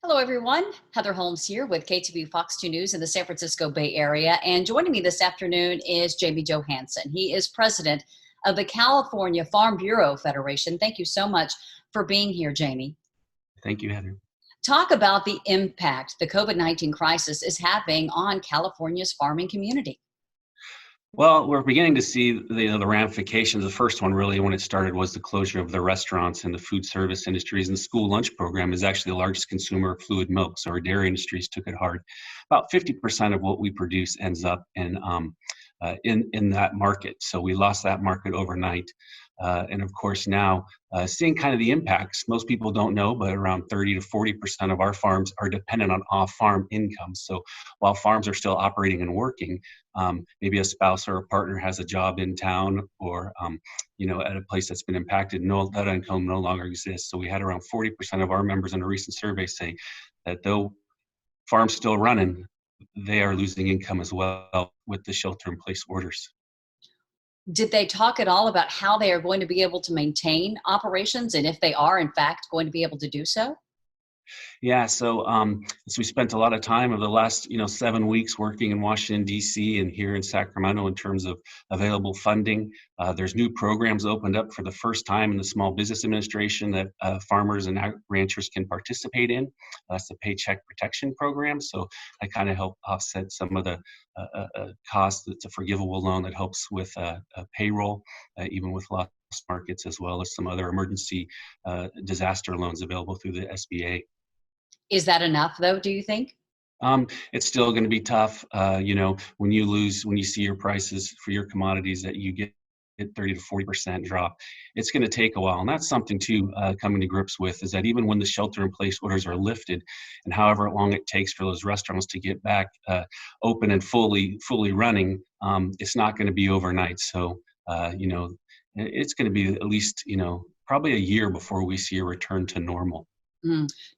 Hello, everyone. Heather Holmes here with KTV Fox 2 News in the San Francisco Bay Area. And joining me this afternoon is Jamie Johansson. He is president of the California Farm Bureau Federation. Thank you so much for being here, Jamie. Thank you, Heather. Talk about the impact the COVID-19 crisis is having on California's farming community. Well, we're beginning to see the ramifications. The first one, really, when it started, was the closure of the restaurants and the food service industries. And the school lunch program is actually the largest consumer of fluid milk, so our dairy industries took it hard. About 50% of what we produce ends up in that market. So we lost that market overnight. And of course, now seeing kind of the impacts. Most people don't know, but around 30 to 40% of our farms are dependent on off-farm income. So while farms are still operating and working, maybe a spouse or a partner has a job in town or at a place that's been impacted. That income no longer exists. So we had around 40% of our members in a recent survey say that though farms still running, they are losing income as well with the shelter-in-place orders. Did they talk at all about how they are going to be able to maintain operations and if they are, in fact, going to be able to do so? Yeah, so we spent a lot of time over the last 7 weeks working in Washington D.C. and here in Sacramento in terms of available funding. There's new programs opened up for the first time in the Small Business Administration that farmers and ranchers can participate in. That's the Paycheck Protection Program. So I kind of help offset some of the costs. It's a forgivable loan that helps with payroll, even with lost markets, as well as some other emergency disaster loans available through the SBA. Is that enough, though, do you think? It's still going to be tough. When you see your prices for your commodities that you get 30 to 40% drop, it's going to take a while. And that's something too, coming to grips with, is that even when the shelter-in-place orders are lifted, and however long it takes for those restaurants to get back open and fully running, it's not going to be overnight. So, it's going to be at least, probably a year before we see a return to normal.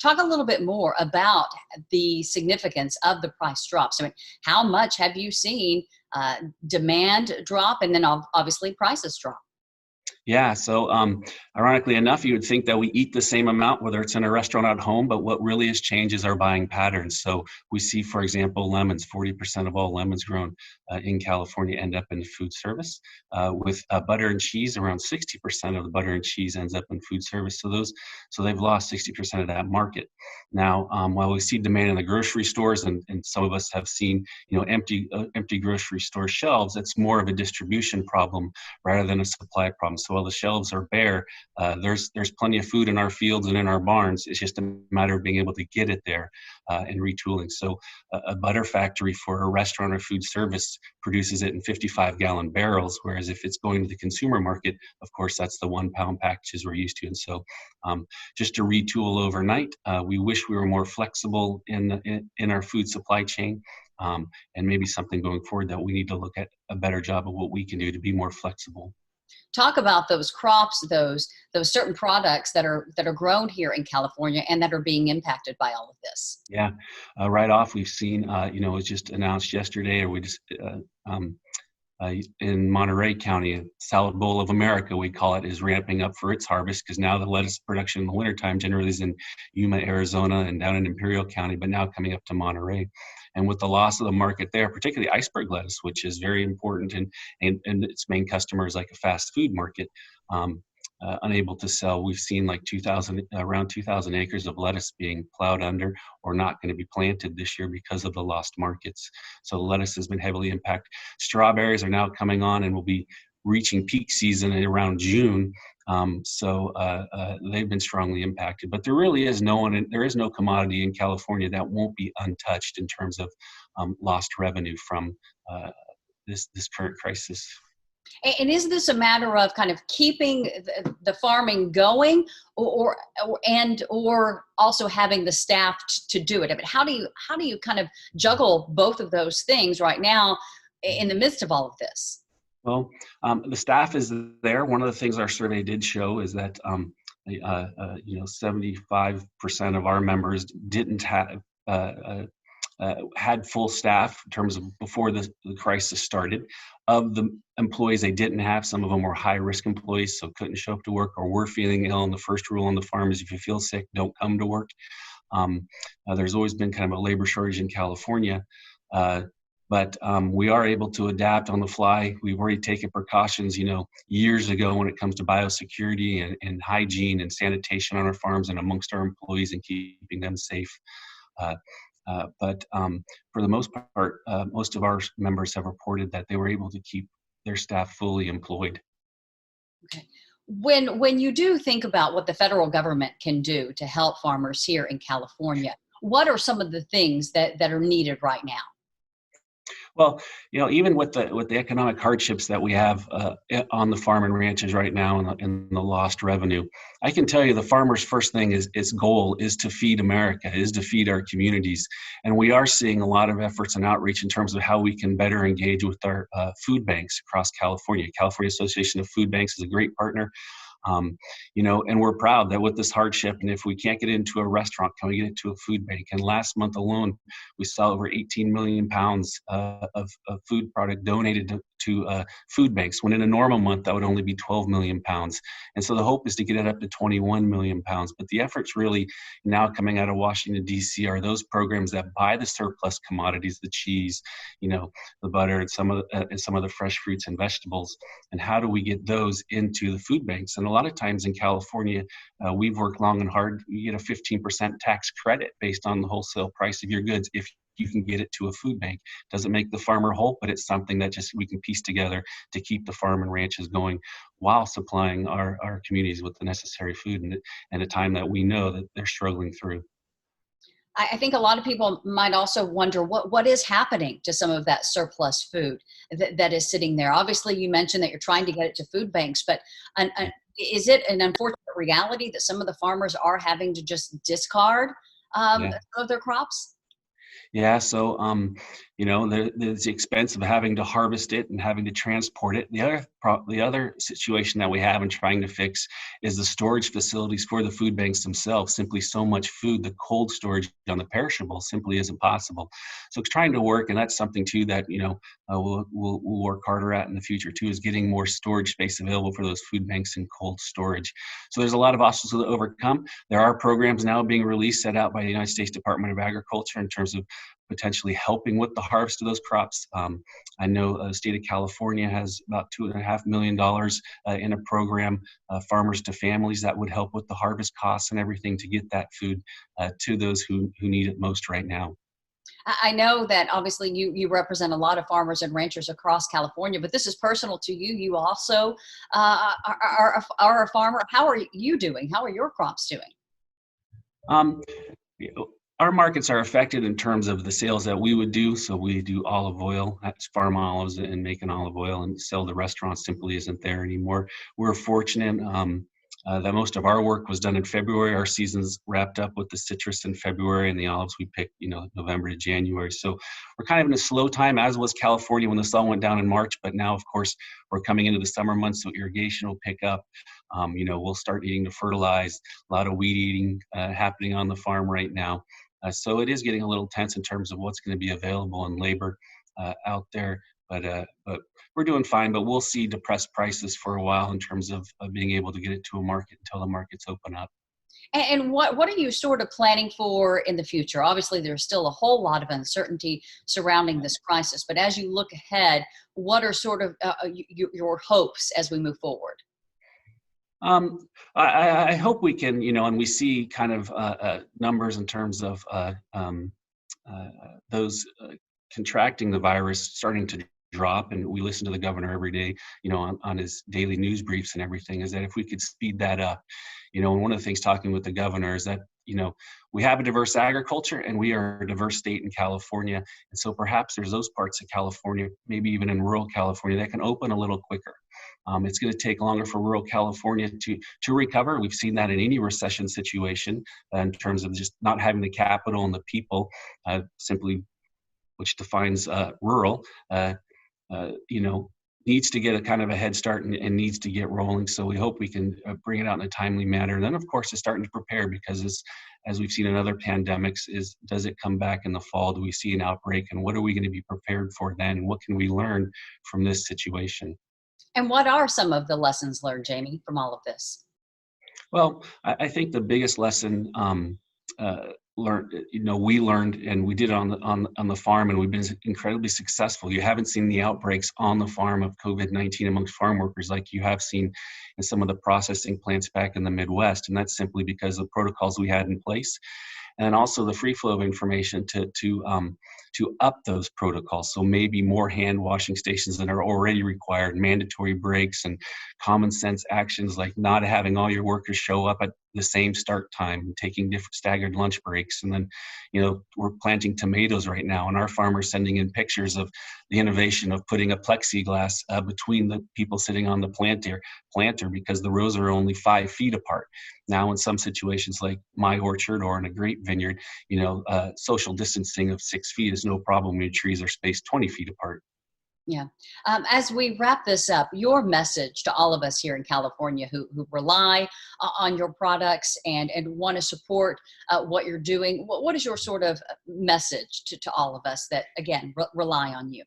Talk a little bit more about the significance of the price drops. I mean, how much have you seen demand drop and then obviously prices drop? Yeah, so ironically enough, you would think that we eat the same amount, whether it's in a restaurant or at home, but what really has changed is our buying patterns. So we see, for example, lemons, 40% of all lemons grown in California end up in food service. With butter and cheese, around 60% of the butter and cheese ends up in food service. So they've lost 60% of that market. Now, while we see demand in the grocery stores, and some of us have seen, empty grocery store shelves, it's more of a distribution problem rather than a supply problem. So while the shelves are bare, there's plenty of food in our fields and in our barns. It's just a matter of being able to get it there and retooling. So a butter factory for a restaurant or food service produces it in 55-gallon barrels, whereas if it's going to the consumer market, of course, that's the 1-pound packages we're used to. And so just to retool overnight, we wish we were more flexible in our food supply chain. And maybe something going forward that we need to look at a better job of what we can do to be more flexible. Talk about those crops, those certain products that are grown here in California and that are being impacted by all of this. Yeah, right off we've seen, it was just announced yesterday, or we just in Monterey County, Salad Bowl of America, we call it, is ramping up for its harvest, because now the lettuce production in the wintertime generally is in Yuma, Arizona, and down in Imperial County, but now coming up to Monterey. And with the loss of the market there, particularly iceberg lettuce, which is very important, and its main customer is like a fast food market, unable to sell. We've seen like around 2,000 acres of lettuce being plowed under or not going to be planted this year because of the lost markets. So lettuce has been heavily impacted. Strawberries are now coming on and will be reaching peak season around June. So they've been strongly impacted. But there really is there is no commodity in California that won't be untouched in terms of lost revenue from this current crisis. And is this a matter of kind of keeping the farming going, or also having the staff to do it? I mean, how do you kind of juggle both of those things right now in the midst of all of this? Well, the staff is there. One of the things our survey did show is that 75% of our members didn't have had full staff in terms of before the crisis started. Of the employees they didn't have, some of them were high-risk employees, so couldn't show up to work or were feeling ill. And the first rule on the farm is if you feel sick, don't come to work. There's always been kind of a labor shortage in California. But we are able to adapt on the fly. We've already taken precautions, years ago when it comes to biosecurity and hygiene and sanitation on our farms and amongst our employees and keeping them safe. Uh, but for the most part, most of our members have reported that they were able to keep their staff fully employed. Okay. When you do think about what the federal government can do to help farmers here in California, what are some of the things that are needed right now? Well, even with the economic hardships that we have on the farm and ranches right now, and the lost revenue, I can tell you the farmer's first thing is goal is to feed America, is to feed our communities, and we are seeing a lot of efforts and outreach in terms of how we can better engage with our food banks across California. California Association of Food Banks is a great partner. And we're proud that with this hardship, and if we can't get into a restaurant, can we get it to a food bank? And last month alone, we saw over 18 million pounds of food product donated to food banks, when in a normal month, that would only be 12 million pounds. And so the hope is to get it up to 21 million pounds. But the efforts really now coming out of Washington, D.C. are those programs that buy the surplus commodities, the cheese, the butter, and some of the fresh fruits and vegetables. And how do we get those into the food banks? And a lot of times in California, we've worked long and hard. You get a 15% tax credit based on the wholesale price of your goods if you can get it to a food bank. Doesn't make the farmer whole, but it's something that just we can piece together to keep the farm and ranches going while supplying our communities with the necessary food and a time that we know that they're struggling through. I think a lot of people might also wonder what is happening to some of that surplus food that is sitting there. Obviously, you mentioned that you're trying to get it to food banks, but is it an unfortunate reality that some of the farmers are having to just discard Yeah. some of their crops? Yeah, so there's the expense of having to harvest it and having to transport it. The other situation that we have in trying to fix is the storage facilities for the food banks themselves. Simply so much food, the cold storage on the perishable simply isn't possible. So it's trying to work, and that's something too that we'll work harder at in the future too, is getting more storage space available for those food banks in cold storage. So there's a lot of obstacles to overcome. There are programs now being released, set out by the United States Department of Agriculture in terms of potentially helping with the harvest of those crops. I know the state of California has about $2.5 million in a program, Farmers to Families, that would help with the harvest costs and everything to get that food to those who need it most right now. I know that obviously you represent a lot of farmers and ranchers across California, but this is personal to you. You also are a farmer. How are you doing? How are your crops doing? Um, our markets are affected in terms of the sales that we would do. So we do olive oil, that's farm olives and making olive oil, and sell to restaurants simply isn't there anymore. We're fortunate that most of our work was done in February. Our season's wrapped up with the citrus in February, and the olives we picked, November to January. So we're kind of in a slow time, as was California when the sun went down in March. But now, of course, we're coming into the summer months, so irrigation will pick up. We'll start needing to fertilize. A lot of weed eating happening on the farm right now. So it is getting a little tense in terms of what's going to be available in labor out there. But we're doing fine. But we'll see depressed prices for a while in terms of being able to get it to a market until the markets open up. And what are you sort of planning for in the future? Obviously, there's still a whole lot of uncertainty surrounding this crisis. But as you look ahead, what are sort of your hopes as we move forward? I hope we can, and we see kind of numbers in terms of those contracting the virus starting to drop. And we listen to the governor every day, on his daily news briefs and everything, is that if we could speed that up, and one of the things talking with the governor is that, we have a diverse agriculture and we are a diverse state in California. And so perhaps there's those parts of California, maybe even in rural California, that can open a little quicker. It's going to take longer for rural California to recover. We've seen that in any recession situation in terms of just not having the capital and the people, simply, which defines rural, needs to get a kind of a head start and needs to get rolling. So we hope we can bring it out in a timely manner. And then, of course, it's starting to prepare, because as we've seen in other pandemics, does it come back in the fall? Do we see an outbreak? And what are we going to be prepared for then? And what can we learn from this situation? And what are some of the lessons learned, Jamie, from all of this? Well, I think the biggest lesson we learned, and we did it on the farm, and we've been incredibly successful. You haven't seen the outbreaks on the farm of COVID-19 amongst farm workers like you have seen in some of the processing plants back in the Midwest, and that's simply because of the protocols we had in place, and also the free flow of information to up those protocols. So maybe more hand washing stations that are already required, mandatory breaks, and common sense actions like not having all your workers show up at the same start time, taking different staggered lunch breaks. And then, we're planting tomatoes right now, and our farmers sending in pictures of the innovation of putting a plexiglass between the people sitting on the planter because the rows are only 5 feet apart. Now, in some situations like my orchard or in a grape vineyard, social distancing of 6 feet is no problem when your trees are spaced 20 feet apart. Yeah. As we wrap this up, your message to all of us here in California who rely on your products and want to support what you're doing, what is your sort of message to all of us that, again, rely on you?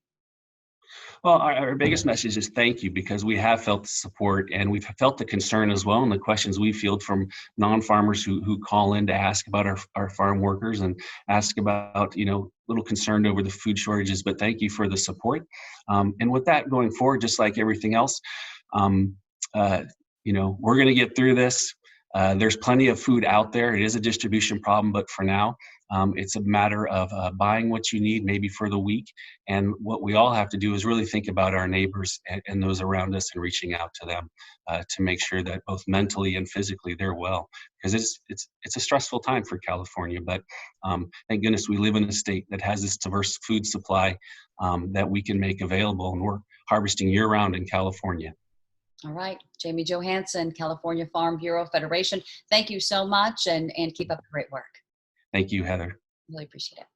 Well, our biggest message is thank you, because we have felt the support and we've felt the concern as well, and the questions we field from non-farmers who call in to ask about our farm workers and ask about, little concerned over the food shortages, but thank you for the support. And with that going forward, just like everything else, um, we're going to get through this. There's plenty of food out there. It is a distribution problem, but for now, it's a matter of buying what you need, maybe for the week. And what we all have to do is really think about our neighbors and those around us and reaching out to them to make sure that both mentally and physically they're well. Because it's a stressful time for California, but thank goodness we live in a state that has this diverse food supply that we can make available, and we're harvesting year-round in California. All right. Jamie Johansson, California Farm Bureau Federation. Thank you so much and keep up the great work. Thank you, Heather. Really appreciate it.